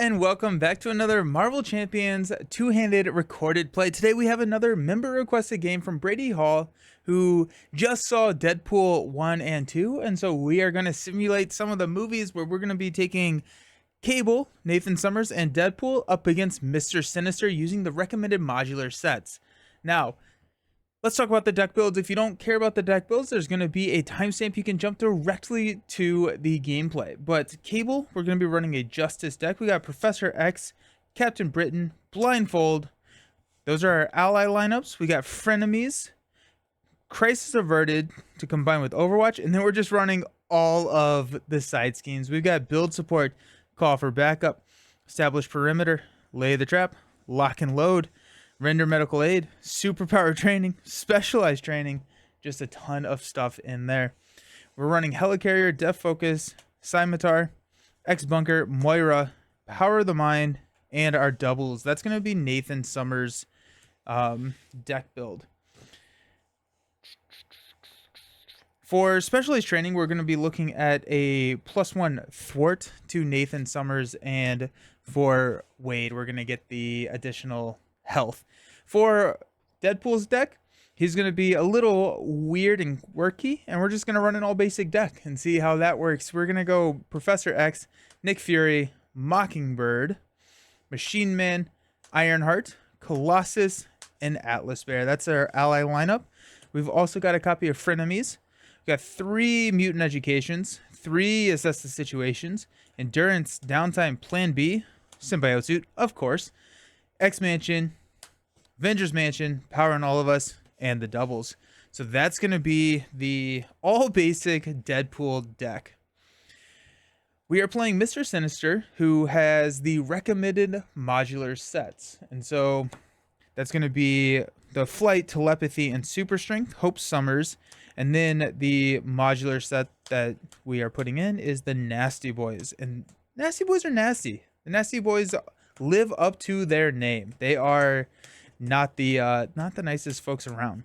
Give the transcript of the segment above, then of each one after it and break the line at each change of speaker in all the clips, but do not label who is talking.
and welcome back to another Marvel Champions two-handed recorded play. Today we have another member requested game from Brady Hall, who just saw Deadpool 1 and 2, and so we are going to simulate some of the movies where we're going to be taking Cable, Nathan Summers, and Deadpool up against Mr. Sinister using the recommended modular sets. Now, let's talk about the deck builds. If you don't care about the deck builds, there's going to be a timestamp you can jump directly to the gameplay. But Cable, we're going to be running a Justice deck. We got Professor X, Captain Britain, Blindfold. Those are our ally lineups. We got Frenemies, Crisis Averted to combine with Overwatch. And then we're just running all of the side schemes. We've got Build Support, Call for Backup, Establish Perimeter, Lay the Trap, Lock and Load, Render Medical Aid, Superpower Training, Specialized Training, just a ton of stuff in there. We're running Helicarrier, Def Focus, Scimitar, X-Bunker, Moira, Power of the Mind, and our doubles. That's going to be Nathan Summers' deck build. For Specialized Training, we're going to be looking at a +1 thwart to Nathan Summers, and for Wade, we're going to get the additional health. For Deadpool's deck, he's going to be a little weird and quirky, and we're just going to run an all basic deck and see how that works. We're going to go Professor X, Nick Fury, Mockingbird, Machine Man, Ironheart, Colossus, and Atlas Bear. That's our ally lineup. We've also got a copy of Frenemies. We've got 3 Mutant Educations, 3 Assess the Situations, Endurance, Downtime, Plan B, Symbiote Suit, of course, X-Mansion, Avengers Mansion, Power on All of Us, and the doubles. So that's going to be the all-basic Deadpool deck. We are playing Mr. Sinister, who has the recommended modular sets. And so that's going to be the Flight, Telepathy, and Super Strength, Hope Summers. And then the modular set that we are putting in is the Nasty Boys. And Nasty Boys are nasty. The Nasty Boys live up to their name. They are not the nicest folks around.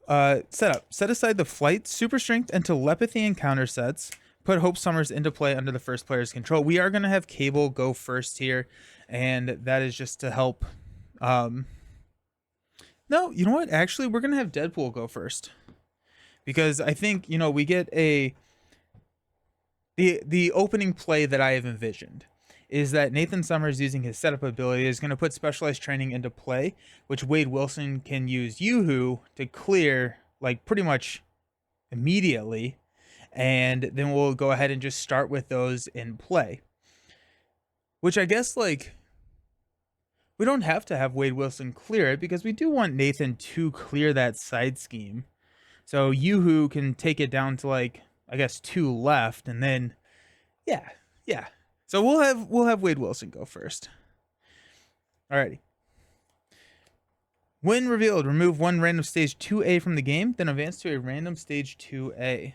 Setup. Set aside the Flight, Super Strength, and Telepathy encounter sets. Put Hope Summers into play under the first player's control. We are going to have Cable go first here, and that is just to help. No, you know what? Actually, we're going to have Deadpool go first. Because I think, we get the opening play that I have envisioned is that Nathan Summers, using his setup ability, is going to put Specialized Training into play, which Wade Wilson can use Yoo-Hoo to clear, pretty much immediately, and then we'll go ahead and just start with those in play. Which I guess, we don't have to have Wade Wilson clear it, because we do want Nathan to clear that side scheme. So Yoo-Hoo can take it down to, I guess 2 left, and then, yeah. So we'll have Wade Wilson go first. Alrighty. When revealed, remove 1 random stage 2A from the game, then advance to a random stage 2A.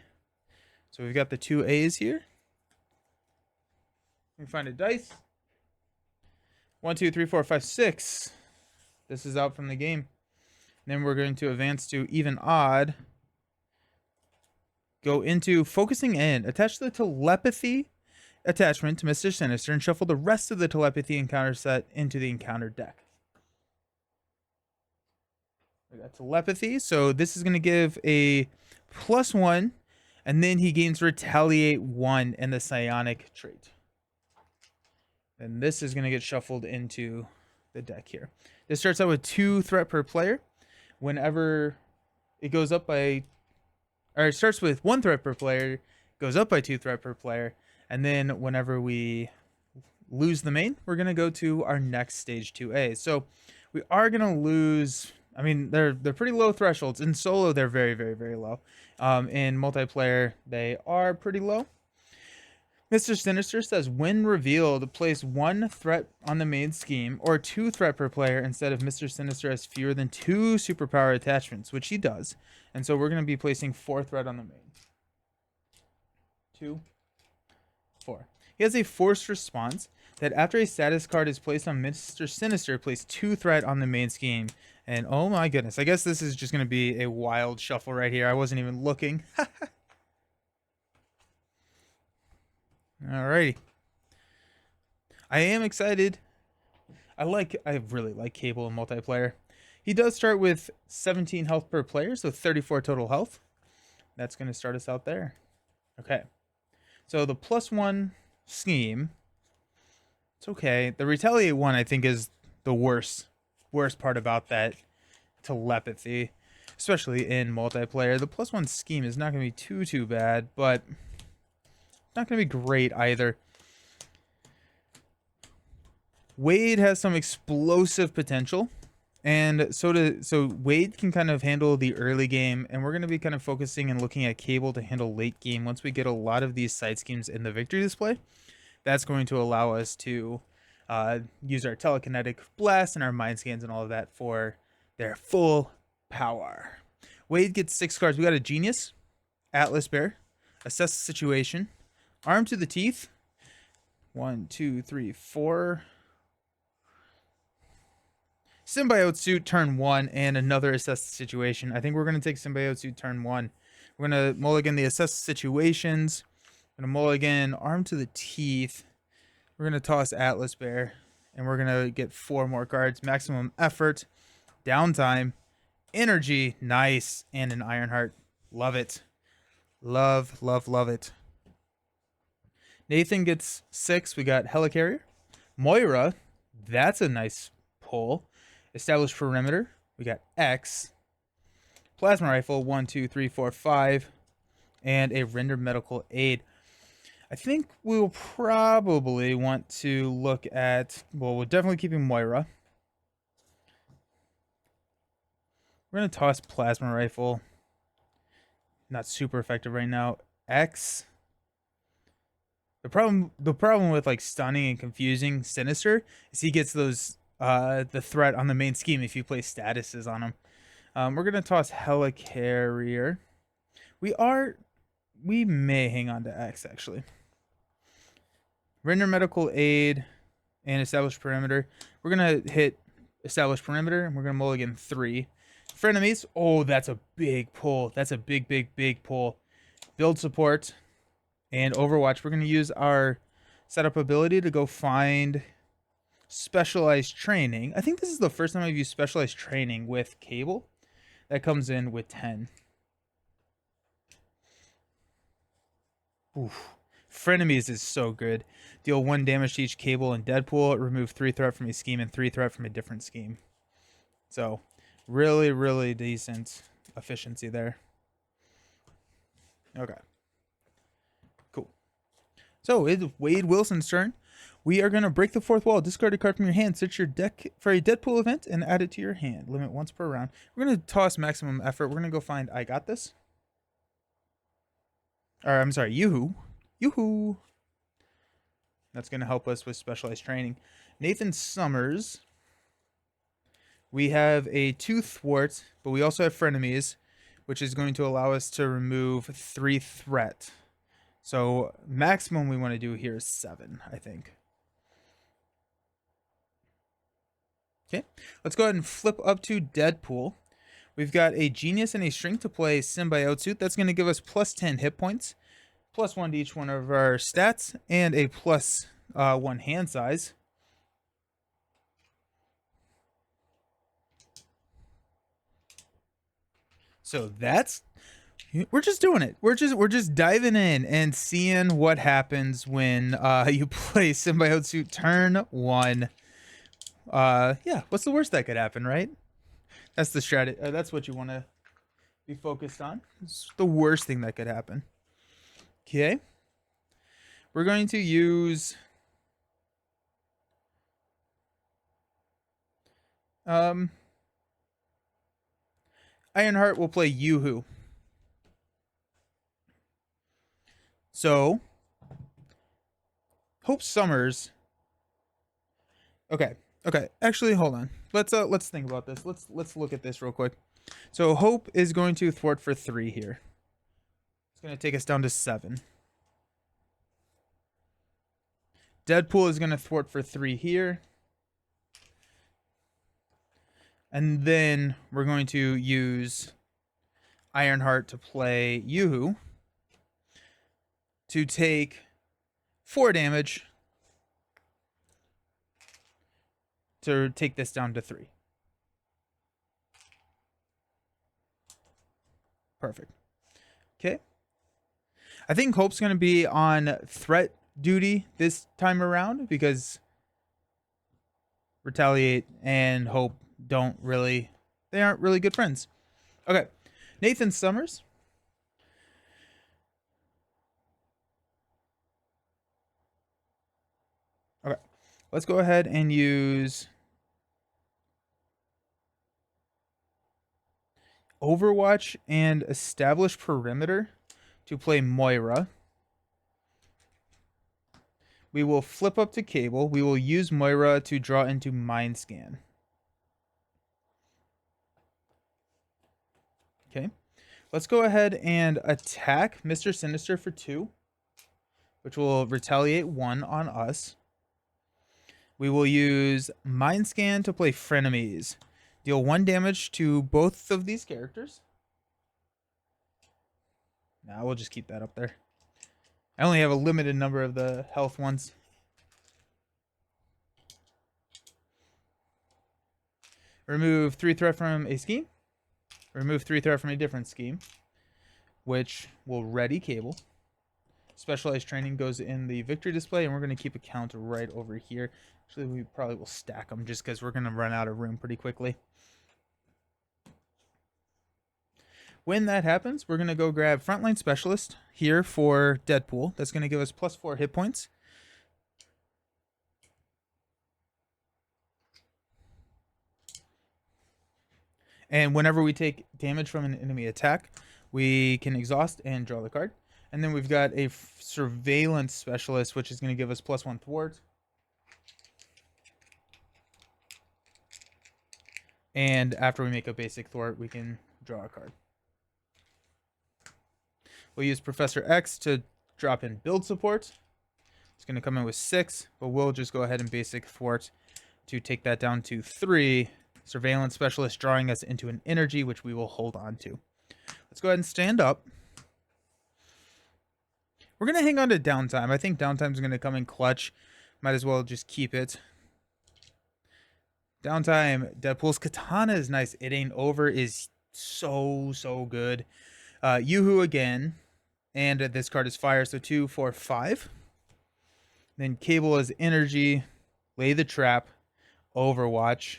So we've got the 2As here. We find a dice. 1, 2, 3, 4, 5, 6. This is out from the game. And then we're going to advance to even odd. Go into focusing in. Attach the telepathy attachment to Mr. Sinister and shuffle the rest of the telepathy encounter set into the encounter deck. We got telepathy, so this is going to give a +1, and then he gains retaliate 1 in the psionic trait. And this is going to get shuffled into the deck here. This starts out with 2 threat per player. Whenever it goes up by, or it starts with 1 threat per player, goes up by 2 threat per player. And then whenever we lose the main, we're going to go to our next stage 2A. So we are going to lose, they're pretty low thresholds. In solo, they're very, very, very low. In multiplayer, they are pretty low. Mr. Sinister says, when revealed, place 1 threat on the main scheme or 2 threat per player instead of Mr. Sinister has fewer than 2 superpower attachments, which he does. And so we're going to be placing 4 threat on the main. 2, 4. He has a forced response that after a status card is placed on Mr. Sinister, place 2 threat on the main scheme. And oh my goodness, I guess this is just going to be a wild shuffle right here. I wasn't even looking. Alrighty. I am excited. I really like Cable in multiplayer. He does start with 17 health per player, so 34 total health. That's going to start us out there. Okay. So the +1 scheme, it's okay. The retaliate one, I think, is the worst part about that telepathy, especially in multiplayer. The +1 scheme is not going to be too bad, but not going to be great either. Wade has some explosive potential, and so Wade can kind of handle the early game, and we're going to be kind of focusing and looking at Cable to handle late game. Once we get a lot of these side schemes in the victory display, that's going to allow us to use our telekinetic blast and our mind scans and all of that for their full power. Wade gets 6 cards. We got a Genius, Atlas Bear, Assess the Situation, Arm to the Teeth. 1, 2, 3, 4. Symbiote Suit turn 1 and another Assess the Situation. I think we're going to take Symbiote Suit turn 1. We're going to mulligan the Assess the Situations. We're going to mulligan Arm to the Teeth. We're going to toss Atlas Bear. And we're going to get 4 more cards. Maximum Effort, Downtime, Energy, nice, and an Ironheart. Love it. Love, love, love it. Nathan gets 6. We got Helicarrier. Moira, that's a nice pull. Established Perimeter. We got X. Plasma Rifle, 1, 2, 3, 4, 5. And a Render Medical Aid. I think we'll probably want to look at... Well, we're definitely keeping Moira. We're going to toss Plasma Rifle. Not super effective right now. X. The problem with like stunning and confusing Sinister is he gets those the threat on the main scheme if you play statuses on him. We're gonna toss Helicarrier. We may hang on to X actually. Render Medical Aid and Establish Perimeter. We're gonna hit Establish Perimeter and we're gonna mulligan 3. Frenemies. Oh, that's a big pull. That's a big, big, big pull. Build Support. And Overwatch, we're going to use our setup ability to go find Specialized Training. I think this is the first time I've used Specialized Training with Cable. That comes in with 10. Oof. Frenemies is so good. Deal 1 damage to each Cable and Deadpool. Remove 3 threat from a scheme and 3 threat from a different scheme. So, really, really decent efficiency there. Okay. So it's Wade Wilson's turn. We are going to break the 4th wall. Discard a card from your hand. Search your deck for a Deadpool event and add it to your hand. Limit once per round. We're going to toss Maximum Effort. We're going to go find I Got This. Or, I'm sorry, Yoo-hoo. Yoo-hoo. That's going to help us with Specialized Training. Nathan Summers. We have a 2 Thwart, but we also have Frenemies, which is going to allow us to remove 3 threat. So maximum we want to do here is 7, I think. Okay, let's go ahead and flip up to Deadpool. We've got a Genius and a String to play Symbiote Suit. That's going to give us plus 10 hit points, plus 1 to each one of our stats, and a plus 1 hand size. So we're just doing it. We're just diving in and seeing what happens when you play Symbiote Suit turn 1. Yeah, what's the worst that could happen, right? That's the strategy. That's what you want to be focused on. It's the worst thing that could happen. Okay. We're going to use Ironheart will play Yoo-hoo. So, Hope Summers. Okay. Actually, hold on. Let's think about this. Let's look at this real quick. So Hope is going to thwart for 3 here. It's going to take us down to 7. Deadpool is going to thwart for 3 here. And then we're going to use Ironheart to play Yoo-hoo to take 4 damage to take this down to 3. Perfect. Okay. I think Hope's going to be on threat duty this time around because Retaliate and Hope they aren't really good friends. Okay. Nathan Summers. Okay. Let's go ahead and use Overwatch and Establish Perimeter to play Moira. We will flip up to Cable. We will use Moira to draw into Mind Scan. Okay. Let's go ahead and attack Mr. Sinister for 2, which will retaliate 1 on us. We will use Mind Scan to play Frenemies. Deal 1 damage to both of these characters. Nah, we'll just keep that up there. I only have a limited number of the health ones. Remove 3 threat from a scheme. Remove 3 threat from a different scheme, which will ready Cable. Specialized training goes in the victory display, and we're going to keep a count right over here. Actually, we probably will stack them just because we're going to run out of room pretty quickly. When that happens, we're going to go grab Frontline Specialist here for Deadpool. That's going to give us +4 hit points. And whenever we take damage from an enemy attack, we can exhaust and draw the card. And then we've got a Surveillance Specialist, which is going to give us +1 thwart. And after we make a basic thwart, we can draw a card. We'll use Professor X to drop in build support. It's going to come in with 6, but we'll just go ahead and basic thwart to take that down to 3. Surveillance Specialist drawing us into an energy, which we will hold on to. Let's go ahead and stand up. We're going to hang on to downtime. I think downtime is going to come in clutch. Might as well just keep it. Downtime. Deadpool's Katana is nice. It Ain't Over is so good. Yoo-Hoo again. And this card is fire, so 2, 4, 5. Then Cable is energy. Lay the Trap. Overwatch.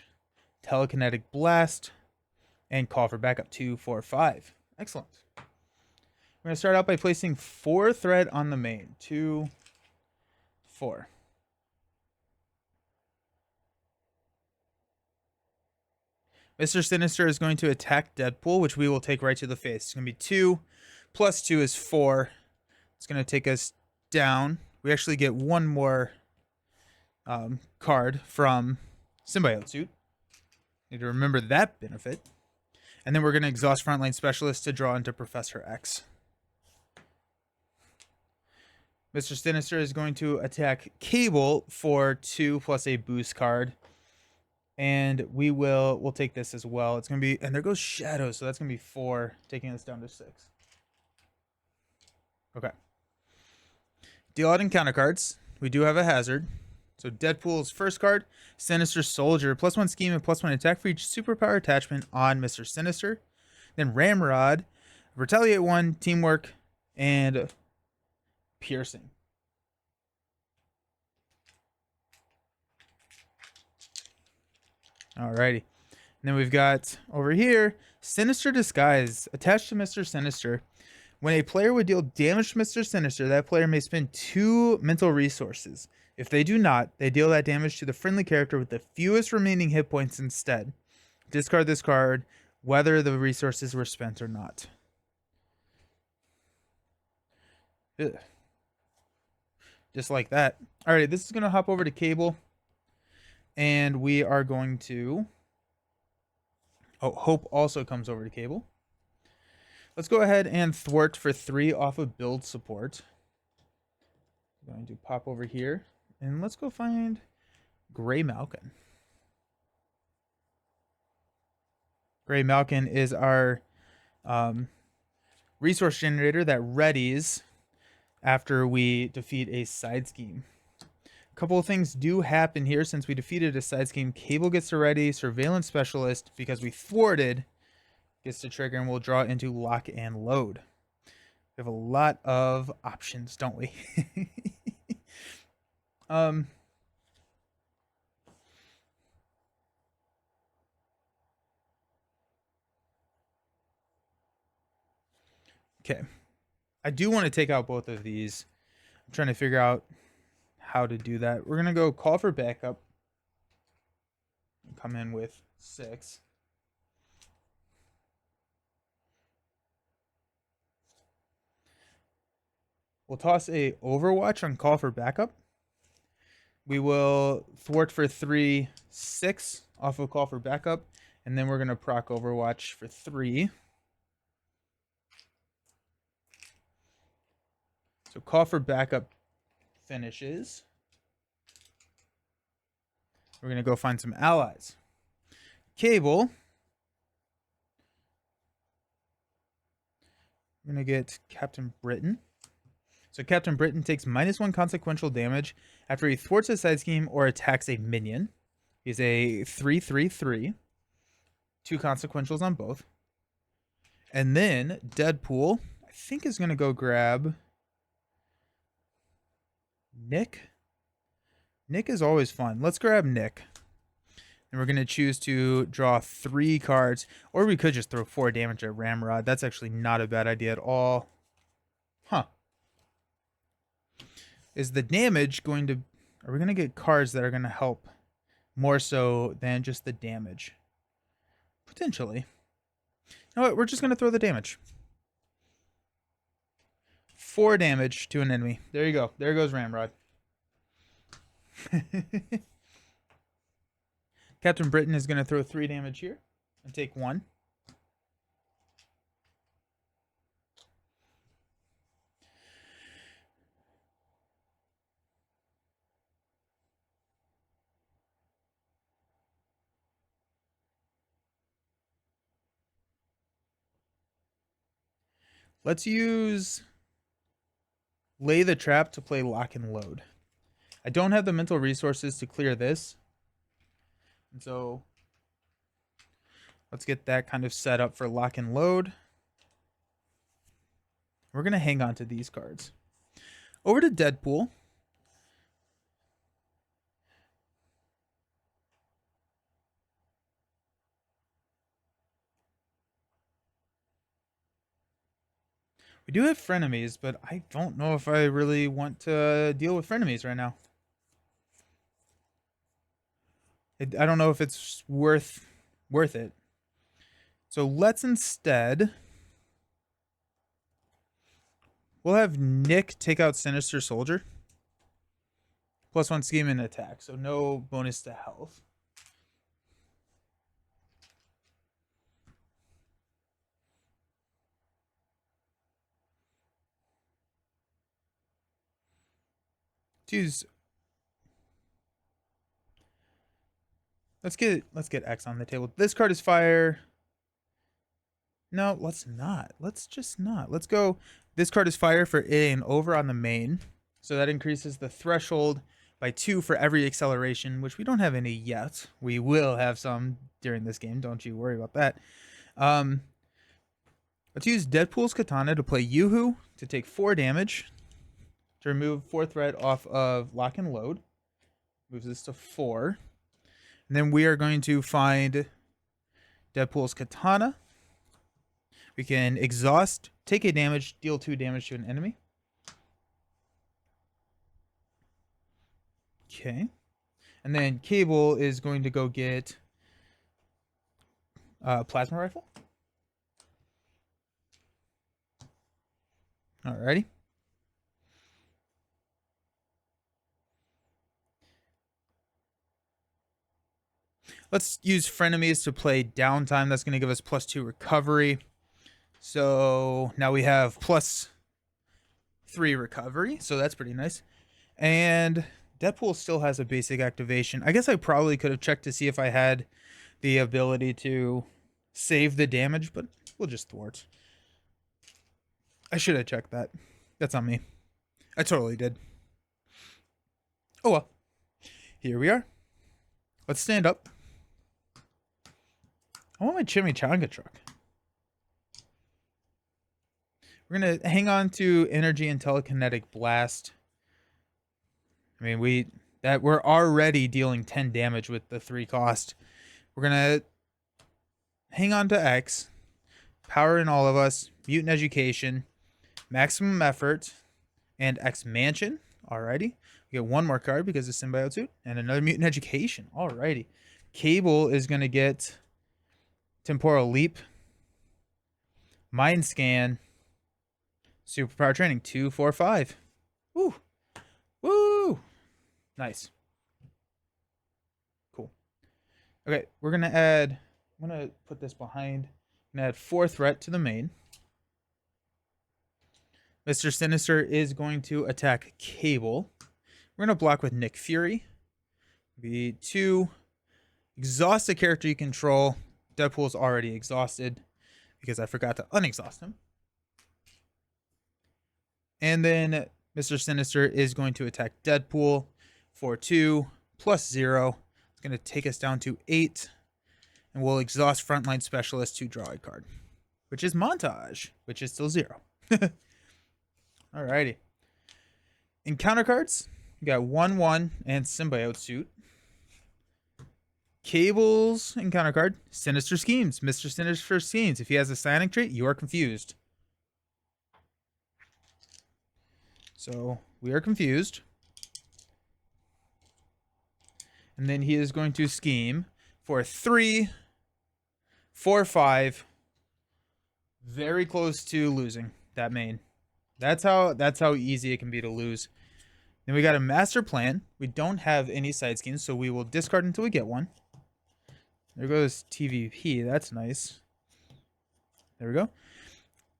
Telekinetic Blast. And call for backup. 2, 4, 5. Excellent. We're going to start out by placing 4 threat on the main. 2, 4. Mr. Sinister is going to attack Deadpool, which we will take right to the face. It's going to be 2. Plus 2 is 4. It's going to take us down. We actually get 1 more card from Symbiote Suit. Need to remember that benefit. And then we're going to exhaust Frontline Specialist to draw into Professor X. Mr. Sinister is going to attack Cable for 2 plus a boost card. And we'll take this as well. It's going to be, and there goes Shadow, so that's going to be 4, taking us down to 6. Okay. Deal out encounter cards. We do have a hazard. So Deadpool's first card, Sinister Soldier, +1 scheme and +1 attack for each superpower attachment on Mr. Sinister. Then Ramrod, Retaliate 1, Teamwork, and Piercing. Alrighty. And then we've got over here, Sinister Disguise. Attached to Mr. Sinister. When a player would deal damage to Mr. Sinister, that player may spend 2 mental resources. If they do not, they deal that damage to the friendly character with the fewest remaining hit points instead. Discard this card, whether the resources were spent or not. Ugh. Just like that. Alright, this is going to hop over to Cable. And we are going to... Oh, Hope also comes over to Cable. Let's go ahead and thwart for 3 off of build support. I'm going to pop over here. And let's go find Gray Malkin. Gray Malkin is our resource generator that readies after we defeat a side scheme. A couple of things do happen here since we defeated a side scheme. Cable gets to ready. Surveillance Specialist, because we thwarted, gets to trigger, and we'll draw into lock and load. We have a lot of options, don't we? um. Okay. I do want to take out both of these. I'm trying to figure out how to do that. We're going to go call for backup. Come in with 6. We'll toss a Overwatch on call for backup. We will thwart for 3, 6 off of call for backup. And then we're going to proc Overwatch for 3. So call for backup finishes. We're going to go find some allies. Cable. We're going to get Captain Britain. So Captain Britain takes -1 consequential damage after he thwarts a side scheme or attacks a minion. He's a 3/3/3. 2 consequentials on both. And then Deadpool, I think, is going to go grab Nick. Nick is always fun. Let's grab Nick. And we're going to choose to draw 3 cards. Or we could just throw 4 damage at Ramrod. That's actually not a bad idea at all. Huh. Is the damage going to... Are we going to get cards that are going to help more so than just the damage? Potentially. You know what? We're just going to throw the damage. 4 damage to an enemy. There you go. There goes Ramrod. Captain Britain is going to throw 3 damage here and take 1. Let's use Lay the Trap to play Lock and Load. I don't have the mental resources to clear this. And so let's get that kind of set up for Lock and Load. We're going to hang on to these cards. Over to Deadpool. We do have frenemies, but I don't know if I really want to deal with frenemies right now. I don't know if it's worth it. So let's instead... We'll have Nick take out Sinister Soldier. +1 scheme and attack, so no bonus to health. Let's get X on the table. This card is fire. No, let's not. Let's just not. Let's go. This card is fire for an over on the main. So that increases the threshold by 2 for every acceleration, which we don't have any yet. We will have some during this game. Don't you worry about that. Let's use Deadpool's Katana to play Yoo-Hoo to take 4 damage. To remove 4 threat off of Lock and Load. Moves this to 4. And then we are going to find Deadpool's Katana. We can exhaust, take a damage, deal 2 damage to an enemy. Okay. And then Cable is going to go get Plasma Rifle. Alrighty. Let's use Frenemies to play Downtime. That's going to give us +2 recovery. So now we have +3 recovery. So that's pretty nice. And Deadpool still has a basic activation. I guess I probably could have checked to see if I had the ability to save the damage, but we'll just thwart. I should have checked that. That's on me. I totally did. Oh well. Here we are. Let's stand up. I want my chimichanga truck. We're going to hang on to energy and telekinetic blast. I mean, we're already dealing 10 damage with the 3 cost. We're going to hang on to X, power in all of us, mutant education, maximum effort, and X mansion. Alrighty. We get 1 more card because of symbiote suit and another mutant education. Alrighty. Cable is going to get temporal leap, mind scan, superpower training. 2, 4, 5. Woo. Woo. Nice. Cool. Okay, we're going to add, I'm going to put this behind. I'm going to add 4 threat to the main. Mr. Sinister is going to attack Cable. We're going to block with Nick Fury. Be 2. Exhaust the character you control. Deadpool's already exhausted because I forgot to unexhaust him. And then Mr. Sinister is going to attack Deadpool for 2 plus 0. It's going to take us down to 8. And we'll exhaust Frontline Specialist to draw a card, which is Montage, which is still 0. Alrighty. Encounter cards, you got 1/1 and Symbiote Suit. Cable's encounter card, Sinister Schemes. Mr. Sinister Schemes. If he has a psionic trait, you are confused. So we are confused. And then he is going to scheme for 3, 4, 5. Very close to losing that main. That's how easy it can be to lose. Then we got a master plan. We don't have any side schemes, so we will discard until we get one. There goes TVP. That's nice. There we go.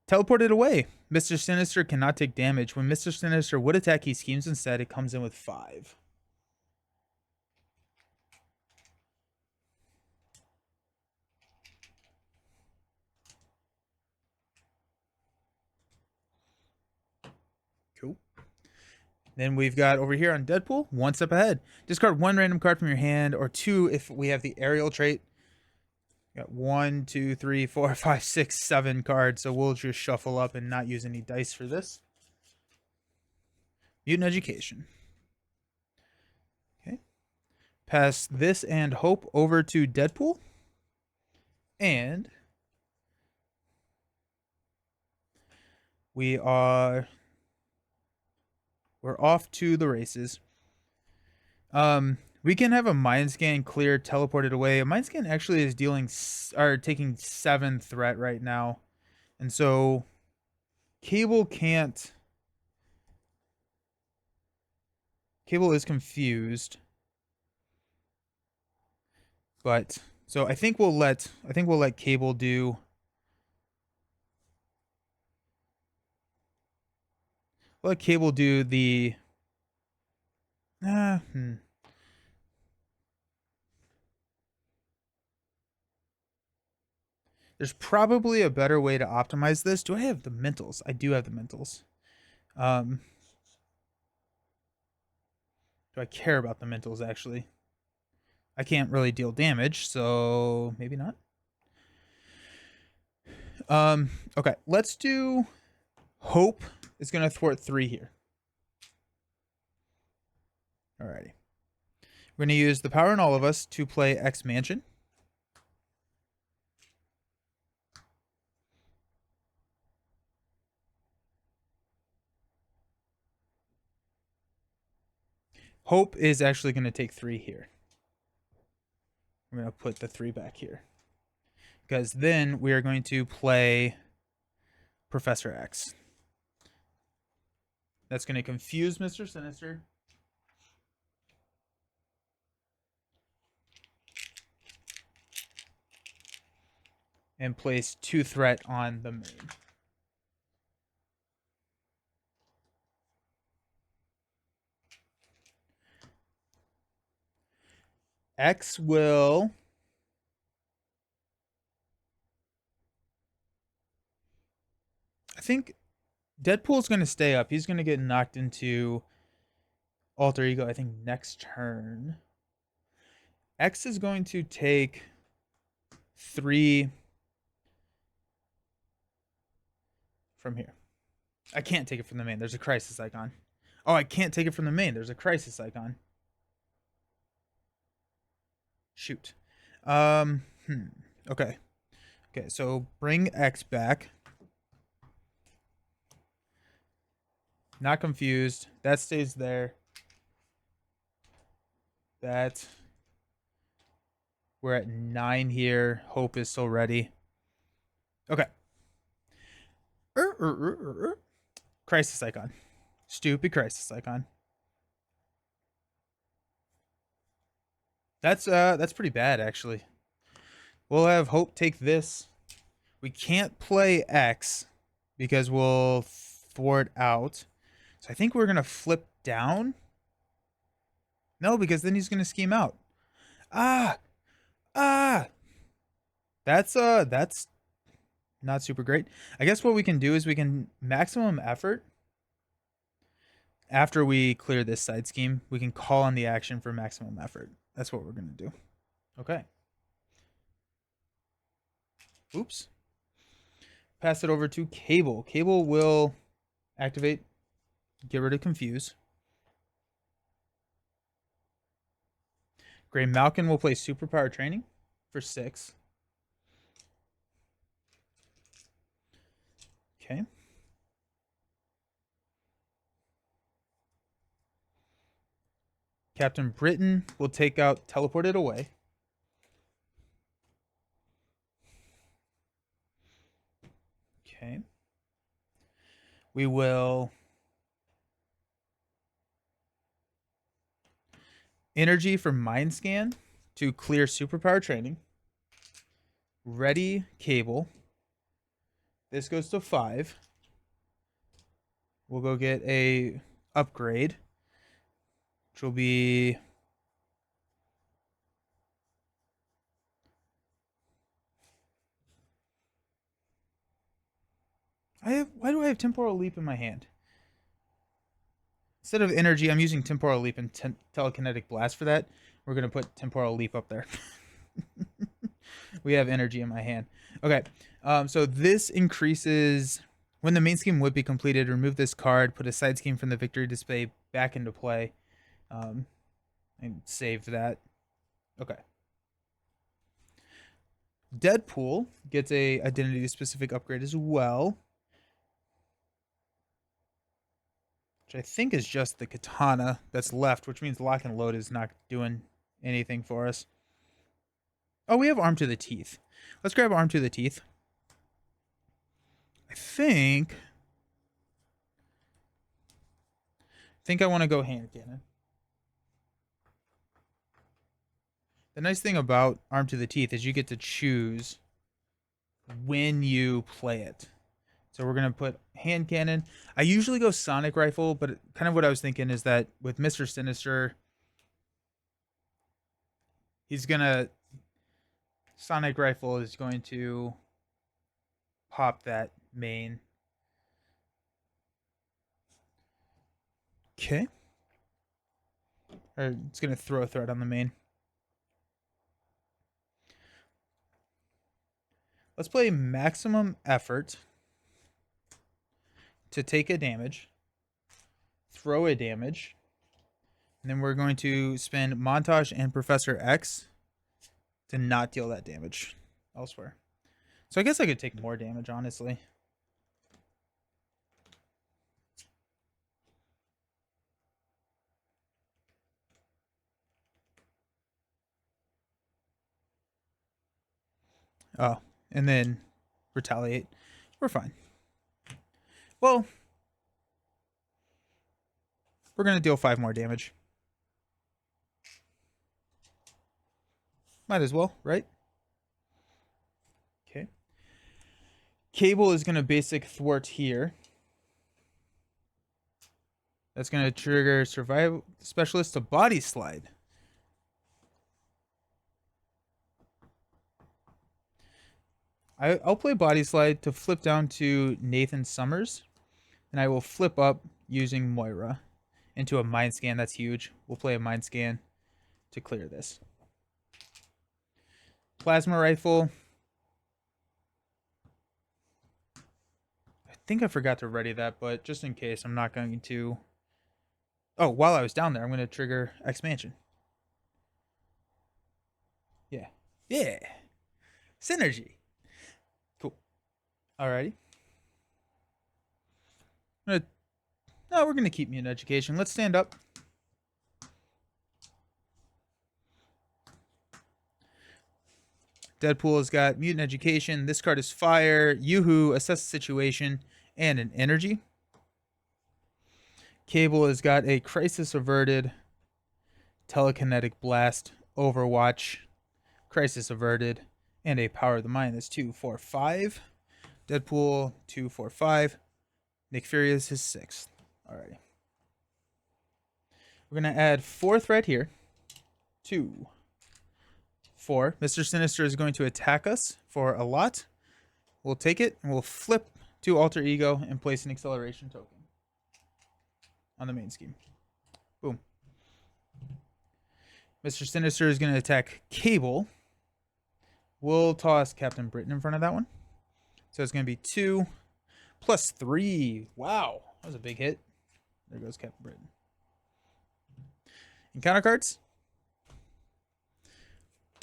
Teleported away. Mr. Sinister cannot take damage. When Mr. Sinister would attack, he schemes instead. It comes in with 5. Cool. Then we've got over here on Deadpool, 1 step ahead. Discard 1 random card from your hand, or 2 if we have the aerial trait. Got 1, 2, 3, 4, 5, 6, 7 cards, so we'll just shuffle up and not use any dice for this. Mutant Education. Okay. Pass this and Hope over to Deadpool. And we're off to the races. We can have a mind scan clear, teleported away. A mind scan actually is taking 7 threat right now. And so Cable is confused. But so I think we'll let Cable do the There's probably a better way to optimize this. Do I have the mentals? I do have the mentals. Do I care about the mentals, actually? I can't really deal damage, so maybe not. Okay, let's do Hope is going to thwart 3 here. Alrighty. We're going to use the power in all of us to play X Mansion. Hope is actually going to take 3 here. We're going to put the 3 back here. Because then we are going to play Professor X. That's going to confuse Mr. Sinister. And place 2 threat on the main. X will... I think Deadpool's going to stay up. He's going to get knocked into Alter Ego, I think, next turn. X is going to take 3 from here. I can't take it from the main. There's a crisis icon. Oh, I can't take it from the main. There's a crisis icon. Shoot. Okay. Okay, so bring X back. Not confused. That stays there. That. We're at 9 here. Hope is still ready. Okay. Crisis icon. Stupid crisis icon. That's pretty bad actually. We'll have Hope take this. We can't play X because we'll thwart out. So I think we're gonna flip down. No, because then he's gonna scheme out. Ah! That's not super great. I guess what we can do is we can maximum effort. After we clear this side scheme, we can call on the action for maximum effort. That's what we're going to do. Okay. Oops. Pass it over to Cable. Cable will activate, get rid of Confuse. Gray Malkin will play Superpower Training for 6. Okay. Captain Britain will take out Teleport It Away. Okay. We will Energy for Mind Scan to clear Superpower Training. Ready Cable. This goes to 5. We'll go get a upgrade, which will be why do I have Temporal Leap in my hand? Instead of energy, I'm using Temporal Leap and Telekinetic Blast for that. We're going to put Temporal Leap up there. We have energy in my hand. Okay, so this increases... When the main scheme would be completed, remove this card, put a side scheme from the victory display back into play, and save that. Okay. Deadpool gets a identity-specific upgrade as well, which I think is just the katana that's left, which means Lock and Load is not doing anything for us. Oh, we have Arm to the Teeth. Let's grab Arm to the Teeth. I think I want to go Hand Cannon. The nice thing about Arm to the Teeth is you get to choose when you play it. So we're going to put Hand Cannon. I usually go Sonic Rifle, but kind of what I was thinking is that with Mr. Sinister, he's going to... Sonic Rifle is going to pop that main. Okay. Or it's going to throw a threat on the main. Let's play Maximum Effort to take a damage, throw a damage, and then we're going to spend Montage and Professor X to not deal that damage elsewhere. So I guess I could take more damage, honestly. Oh, and then retaliate. We're fine. Well, we're going to deal 5 more damage. Might as well, right? Okay. Cable is going to basic thwart here. That's going to trigger Survival Specialist to Body Slide. I'll play Body Slide to flip down to Nathan Summers. And I will flip up using Moira into a Mind Scan. That's huge. We'll play a Mind Scan to clear this. Plasma rifle. I think I forgot to ready that, but just in case, I'm not going to. Oh, while I was down there, I'm going to trigger expansion. Yeah. Yeah. Synergy. Cool. Alrighty. No, we're going to keep mutant education. Let's stand up. Deadpool has got mutant education. This card is fire. Yoo-hoo, assess the situation, and an energy. Cable has got a crisis averted, telekinetic blast, overwatch, crisis averted, and a power of the mind. That's 2, 4, 5. Deadpool 2, 4, 5. Nick Fury is his 6th. Alrighty. We're gonna add 4th right here. 2, 4. Mr. Sinister is going to attack us for a lot. We'll take it and we'll flip to Alter Ego and place an acceleration token on the main scheme. Boom. Mr. Sinister is going to attack Cable. We'll toss Captain Britain in front of that one. So it's going to be 2 plus 3. Wow. That was a big hit. There goes Captain Britain. In counter cards,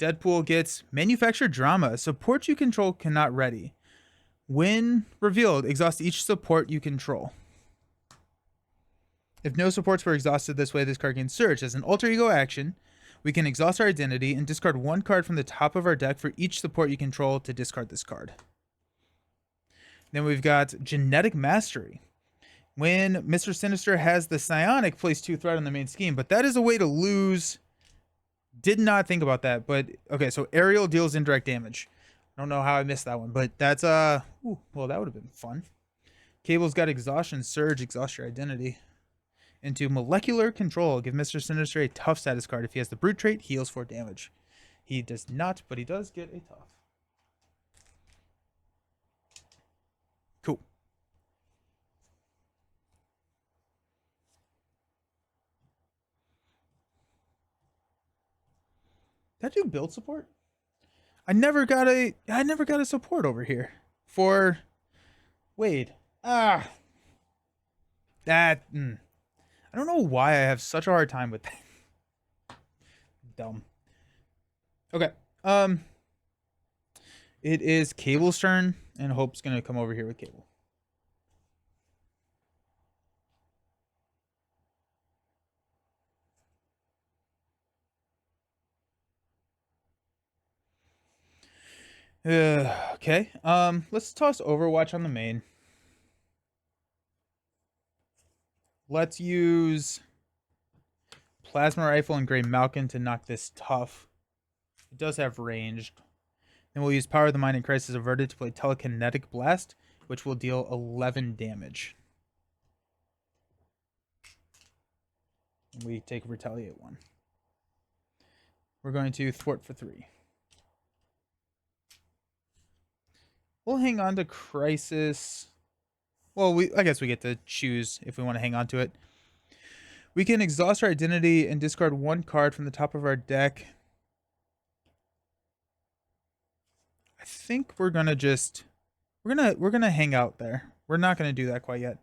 Deadpool gets Manufactured Drama. Support you control cannot ready. When revealed, exhaust each support you control. If no supports were exhausted this way, this card can search. As an alter ego action, we can exhaust our identity and discard 1 card from the top of our deck for each support you control to discard this card. Then we've got Genetic Mastery. When Mr. Sinister has the Psionic, place 2 threat on the main scheme, but that is a way to lose. Did not think about that, but okay, so Aerial deals indirect damage. I don't know how I missed that one, but that's well, that would have been fun. Cable's got Exhaustion, Surge, exhaust your identity. Into Molecular Control, give Mr. Sinister a tough status card. If he has the Brute trait, heals 4 damage. He does not, but he does get a tough. Cool. That do build support? I never got a support over here for Wade. That I don't know why I have such a hard time with that. Dumb. Okay. It is Cable's turn, and Hope's gonna come over here with Cable. Okay. Let's toss Overwatch on the main. Let's use Plasma Rifle and Grey Malkin to knock this tough. It does have ranged. Then we'll use Power of the Mind and Crisis Averted to play Telekinetic Blast, which will deal 11 damage. And we take Retaliate 1. We're going to Thwart for 3. We'll hang on to Crisis. Well, I guess we get to choose if we want to hang on to it. We can exhaust our identity and discard 1 card from the top of our deck. I think we're gonna just we're gonna hang out there. We're not gonna do that quite yet.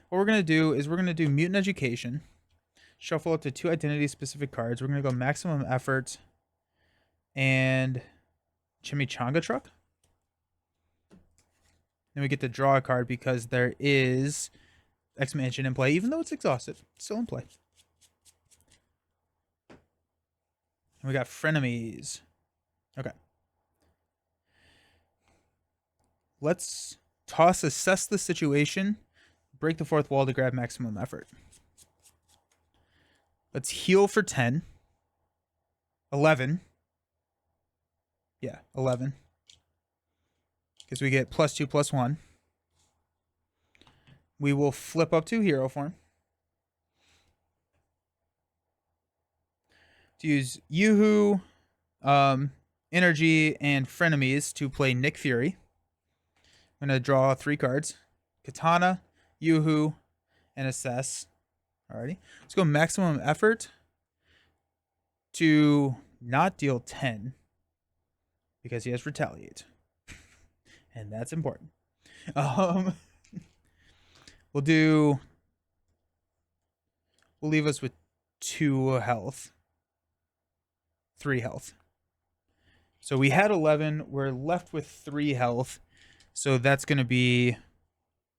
What we're gonna do is we're gonna do Mutant Education, shuffle up to 2 identity specific cards. We're gonna go Maximum Effort and Chimichanga Truck. Then we get to draw a card because there is Expansion in play, even though it's exhausted. It's still in play. And we got Frenemies. Okay. Let's toss Assess the Situation. Break the 4th wall to grab Maximum Effort. Let's heal for 10. 11. Yeah, 11. Because we get +2/+1. We will flip up to hero form. To use Yoo-hoo, Energy, and Frenemies to play Nick Fury. I'm going to draw 3 cards. Katana, Yoo-hoo, and Assess. Alrighty. Let's go Maximum Effort to not deal 10. because he has retaliate, and that's important. Um, we'll do. We'll leave us with 2 health, 3 health. So we had 11. We're left with 3 health. So that's going to be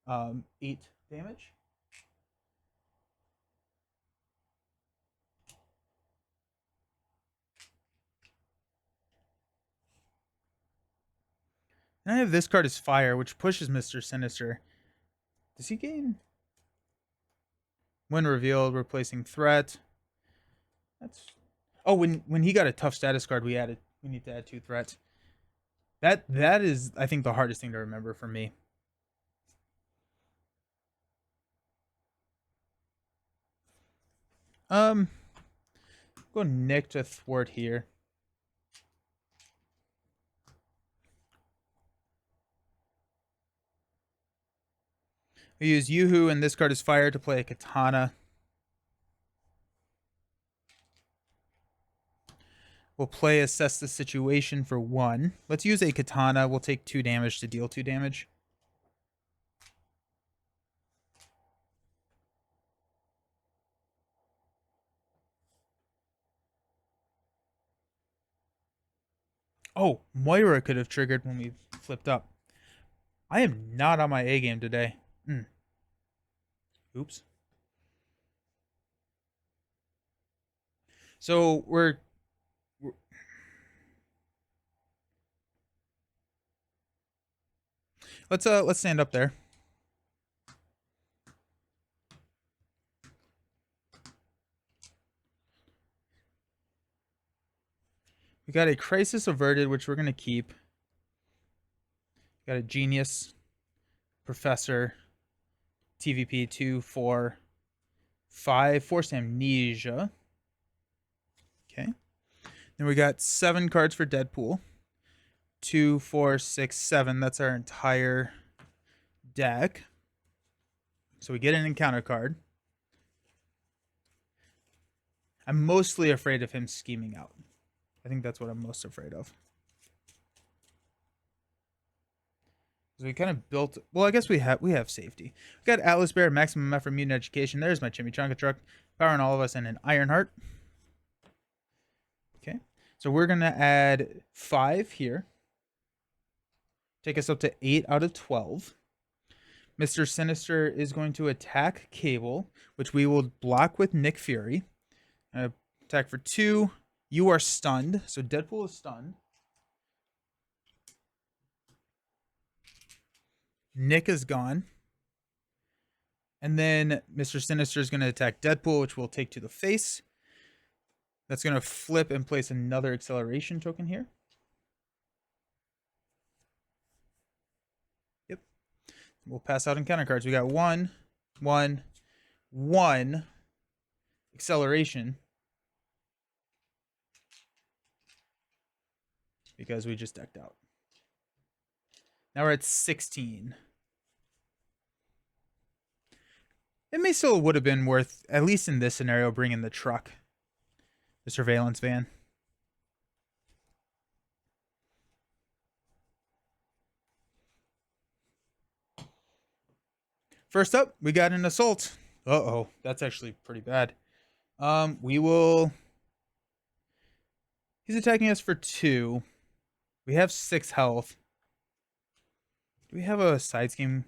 8 damage. And I have this card as fire, which pushes Mr. Sinister. Does he gain? When revealed, replacing threat. That's when he got a tough status card, we need to add 2 threats. That is, I think, the hardest thing to remember for me. Go Nick to thwart here. We use Yoo-Hoo, and this card is fire to play a Katana. We'll play Assess the Situation for 1. Let's use a Katana. We'll take 2 damage to deal 2 damage. Oh, Moira could have triggered when we flipped up. I am not on my A game today. Oops. So we're let's stand up there. We got a Crisis Averted, which we're gonna keep. Got a Genius, Professor, TVP 2, 4, 5, Forced Amnesia. Okay. Then we got 7 cards for Deadpool. 2, 4, 6, 7. That's our entire deck. So we get an encounter card. I'm mostly afraid of him scheming out. I think that's what I'm most afraid of. So we kind of built. Well, I guess we have safety. We got Atlas Bear, Maximum Effort, Mutant Education. There's my Chimichanga truck, powering all of us, and an Ironheart. Okay, so we're gonna add 5 here. Take us up to 8 out of 12. Mr. Sinister is going to attack Cable, which we will block with Nick Fury. Attack for 2. You are stunned, so Deadpool is stunned. Nick is gone. And then Mr. Sinister is going to attack Deadpool, which we'll take to the face. That's going to flip and place another acceleration token here. Yep. We'll pass out encounter cards. We got 1, 1, 1. Acceleration. Because we just decked out. Now we're at 16. It may still would have been worth, at least in this scenario, bringing the truck. The surveillance van. First up, we got an assault. Uh-oh, that's actually pretty bad. We will... He's attacking us for 2. We have 6 health. Do we have a side scheme?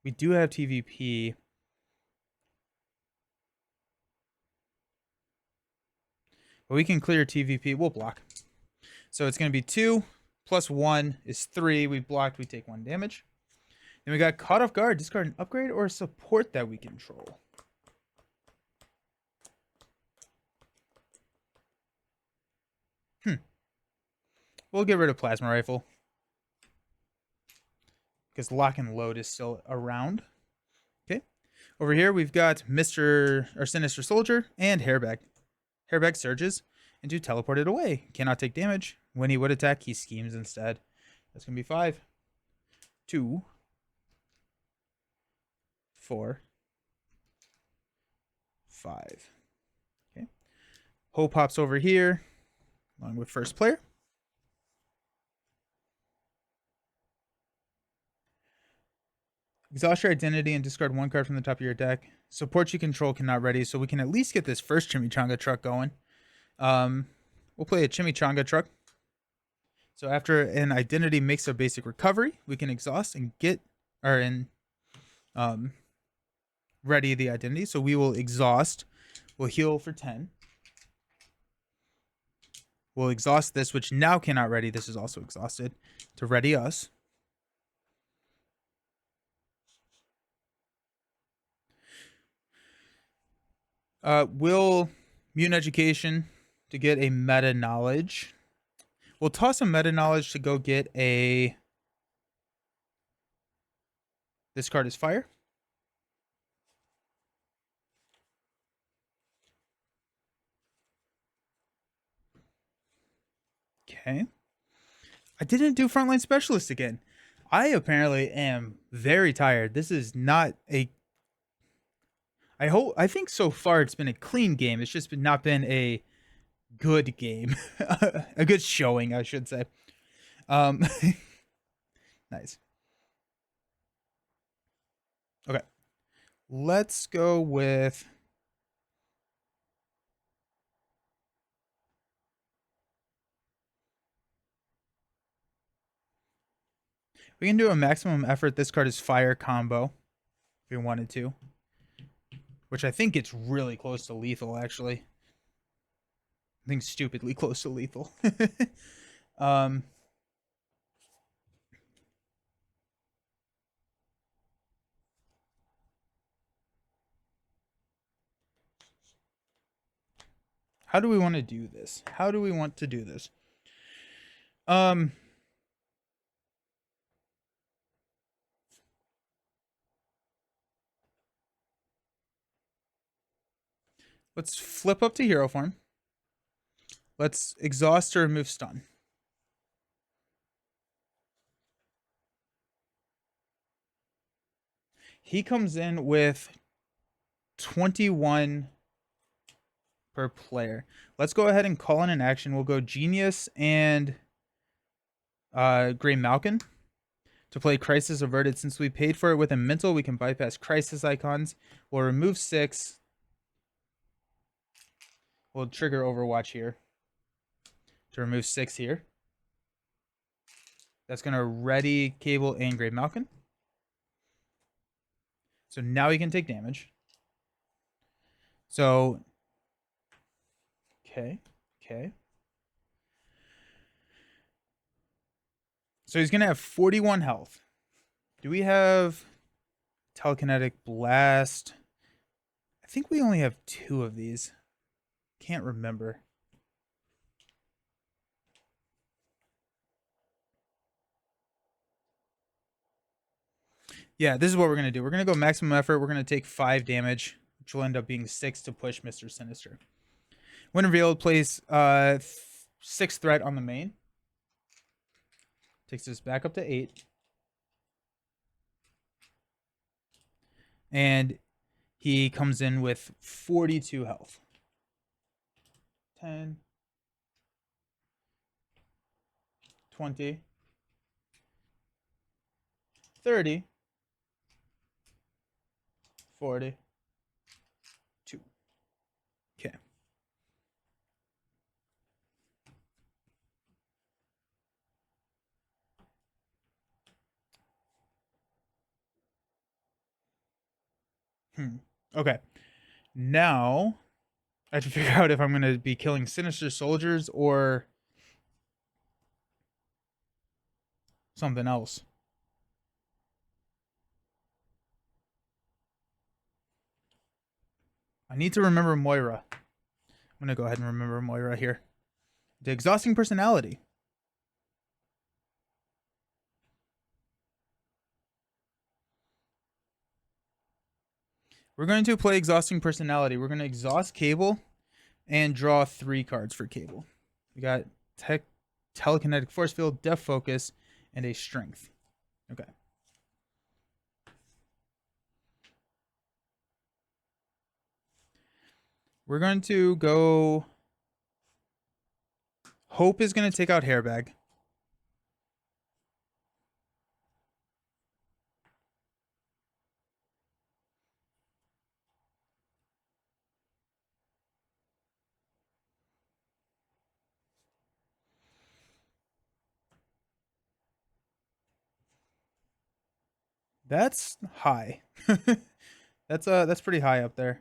We do have TVP. But we can clear TVP. We'll block. So it's going to be 2 plus 1 is 3. We blocked. We take 1 damage. Then we got Caught Off Guard. Discard an upgrade or a support that we control. We'll get rid of Plasma Rifle. Because Lock and Load is still around. Okay. Over here, we've got Sinister Soldier and Hairbag. Hairbag surges into teleported away. Cannot take damage. When he would attack, he schemes instead. That's going to be 5. 2. 4. 5. Okay. Ho pops over here, along with first player. Exhaust your identity and discard 1 card from the top of your deck. Support you control cannot ready, so we can at least get this first Chimichanga truck going. We'll play a Chimichanga truck. So after an identity makes a basic recovery, we can exhaust and ready the identity. So we will exhaust. We'll heal for 10. We'll exhaust this, which now cannot ready. This is also exhausted to ready us. We'll Mutant Education to get a meta knowledge. We'll toss a meta knowledge to go get a. This card is fire. Okay. I didn't do Frontline Specialist again. I apparently am very tired. This is not a. I think so far it's been a clean game. It's just not been a good game, a good showing, I should say. Nice. Okay, let's go with. We can do a maximum effort. This card is fire combo if we wanted to, which I think it's really close to lethal, actually. I think stupidly close to lethal. How do we want to do this? How do we want to do this? Let's flip up to hero form. Let's exhaust or remove stun. He comes in with 21 per player. Let's go ahead and call in an action. We'll go Genius and Gray Malkin to play Crisis Averted. Since we paid for it with a mental, we can bypass Crisis icons. We'll remove 6. We'll trigger Overwatch here to remove 6 here. That's going to ready Cable and Gray Malkin. So now he can take damage. So, okay. So he's going to have 41 health. Do we have Telekinetic Blast? I think we only have 2 of these. Can't remember. Yeah, this is what we're going to do. We're going to go maximum effort. We're going to take 5 damage, which will end up being 6 to push Mr. Sinister. When revealed, place 6 threat on the main. Takes us back up to 8. And he comes in with 42 health. 10, 20, 30, 40, 2. Okay. Okay. Now I have to figure out if I'm going to be killing Sinister soldiers or something else. I need to remember Moira. I'm going to go ahead and remember Moira here. The Exhausting Personality. We're going to play Exhausting Personality. We're going to exhaust Cable and draw 3 cards for Cable. We got Telekinetic Force Field, Def Focus, and a Strength. Okay. We're going to go. Hope is going to take out Hairbag. That's high. That's pretty high up there.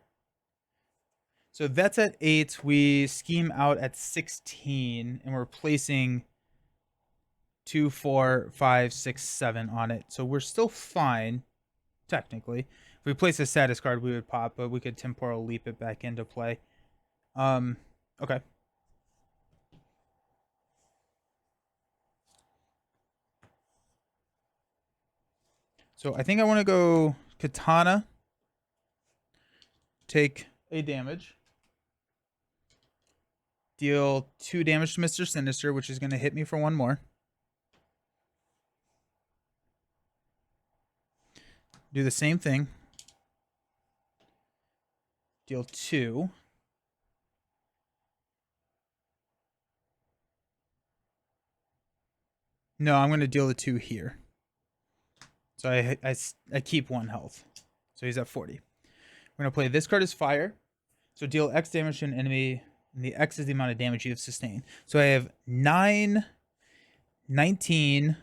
So that's at 8. We scheme out at 16, and we're placing 2, 4, 5, 6, 7 on it. So we're still fine, technically. If we place a status card, we would pop, but we could temporal leap it back into play. Okay. So I think I want to go Katana, take a damage, deal 2 damage to Mr. Sinister, which is going to hit me for 1 more. Do the same thing. Deal 2. No, I'm going to deal the 2 here. So I keep 1 health. So he's at 40. We're going to play this card as fire. So deal X damage to an enemy, and the X is the amount of damage you have sustained. So I have 9, 19,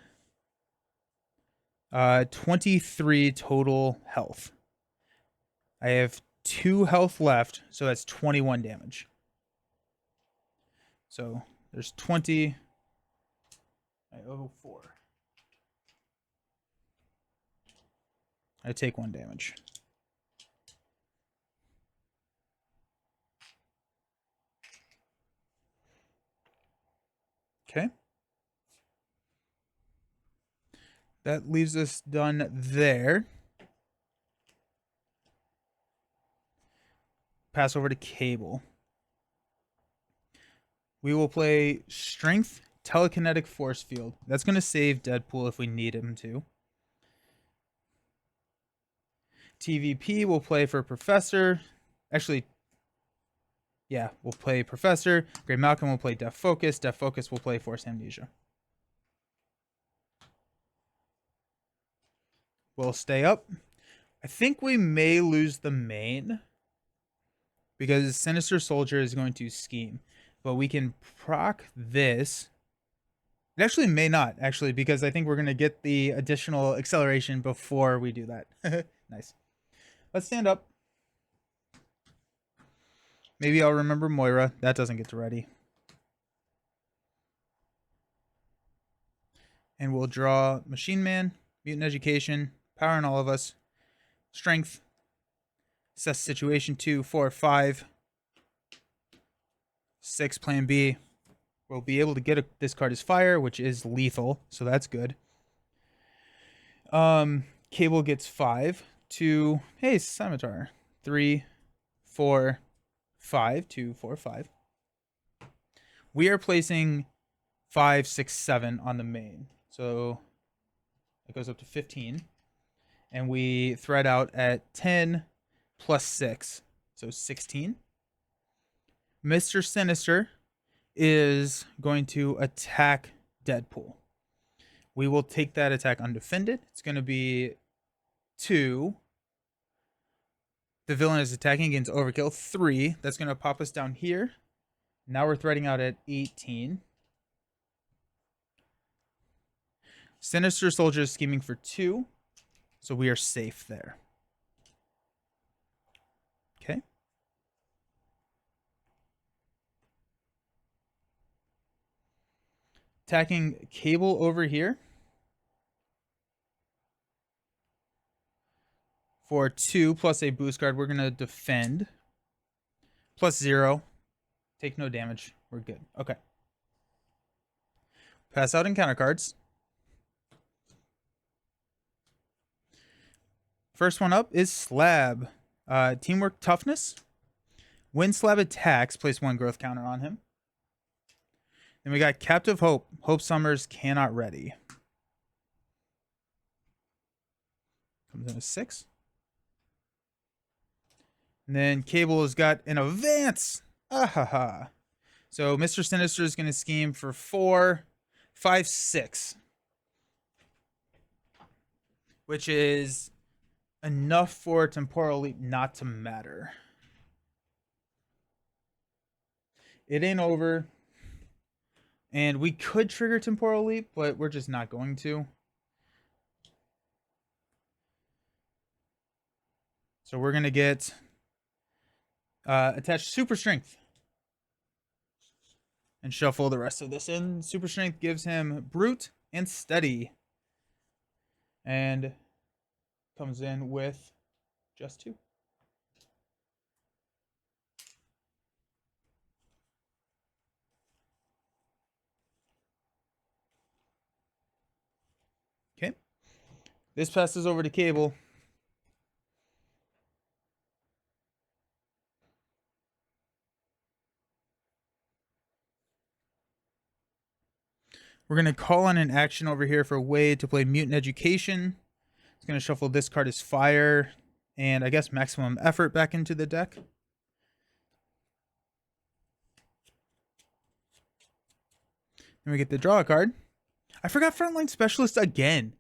23 total health. I have 2 health left, so that's 21 damage. So there's 20. I owe 4. I take 1 damage. Okay. That leaves us done there. Pass over to Cable. We will play Strength, Telekinetic Force Field. That's going to save Deadpool if we need him to. TVP will play for Professor. Actually, yeah, we'll play Professor. Grey Malcolm will play Deaf Focus. Deaf Focus will play Force Amnesia. We'll stay up. I think we may lose the main because Sinister Soldier is going to scheme. But we can proc this. It actually may not, actually, because I think we're going to get the additional acceleration before we do that. Nice. Let's stand up. Maybe I'll remember Moira. That doesn't get to ready. And we'll draw Machine Man, Mutant Education, Power on All of Us, Strength, Assess Situation 2, 4, 5, 6, Plan B. We'll be able to get this card as fire, which is lethal, so that's good. Cable gets 5 to, hey, Scimitar. 3, 4, 5, 2, 4, 5. We are placing 5, 6, 7 on the main. So it goes up to 15. And we thread out at 10 plus 6. So 16. Mr. Sinister is going to attack Deadpool. We will take that attack undefended. It's going to be 2. The villain is attacking against Overkill. 3. That's going to pop us down here. Now we're threading out at 18. Sinister Soldier is scheming for 2. So we are safe there. Okay. Attacking Cable over here. For 2 plus a boost card, we're going to defend. Plus 0. Take no damage. We're good. Okay. Pass out encounter cards. First one up is Slab. Teamwork Toughness. When Slab attacks, place 1 growth counter on him. Then we got Captive Hope. Hope Summers cannot ready. Comes in a 6. And then Cable has got an advance. Ahaha. So Mr. Sinister is going to scheme for 4, 5, 6. Which is enough for Temporal Leap not to matter. It ain't over. And we could trigger Temporal Leap, but we're just not going to. So we're going to get attached super strength and shuffle the rest of this in. Super strength gives him brute and steady, and comes in with just 2. Okay. This passes over to Cable. We're going to call on an action over here for Wade to play Mutant Education. It's going to shuffle this card as Fire and I guess Maximum Effort back into the deck. Then we get the draw card. I forgot Frontline Specialist again.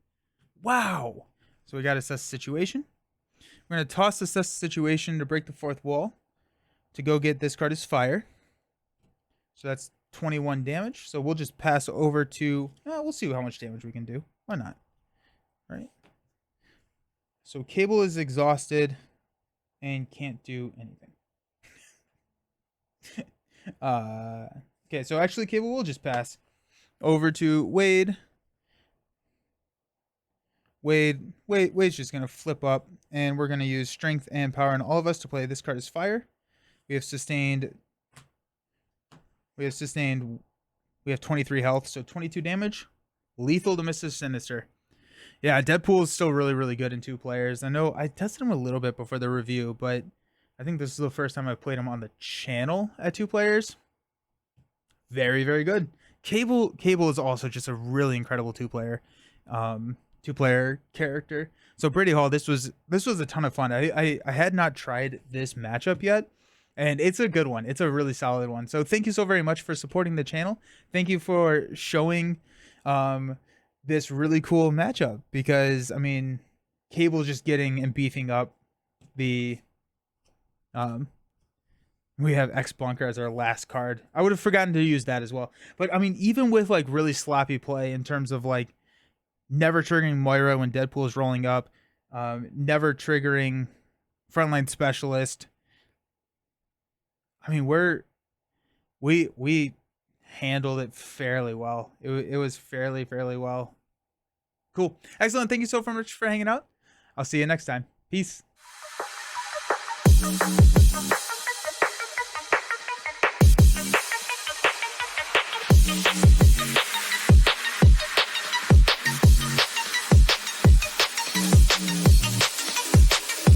Wow. So we got Assess Situation. We're going to toss Assess Situation to break the 4th wall to go get this card as Fire. So that's 21 damage. So we'll just pass over to... we'll see how much damage we can do. Why not? Right? So Cable is exhausted and can't do anything. Okay, so actually Cable will just pass over to Wade. Wade's just going to flip up, and we're going to use Strength and Power on all of us to play this card as Fire. We have 23 health, so 22 damage. Lethal to Mrs. Sinister. Yeah, Deadpool is still really, really good in 2 players. I know I tested him a little bit before the review, but I think this is the first time I've played him on the channel at 2 players. Very, very good. Cable is also just a really incredible 2-player character. So Brady Hall, this was a ton of fun. I had not tried this matchup yet, and it's a good one. It's a really solid one. So thank you so very much for supporting the channel. Thank you for showing this really cool matchup, because I mean, Cable just getting and beefing up the we have X Bunker as our last card. I would have forgotten to use that as well. But I mean, even with like really sloppy play in terms of like never triggering Moira when Deadpool is rolling up, never triggering Frontline Specialist. I mean, we handled it fairly well. It was fairly well. Cool. Excellent. Thank you so much for hanging out. I'll see you next time. Peace.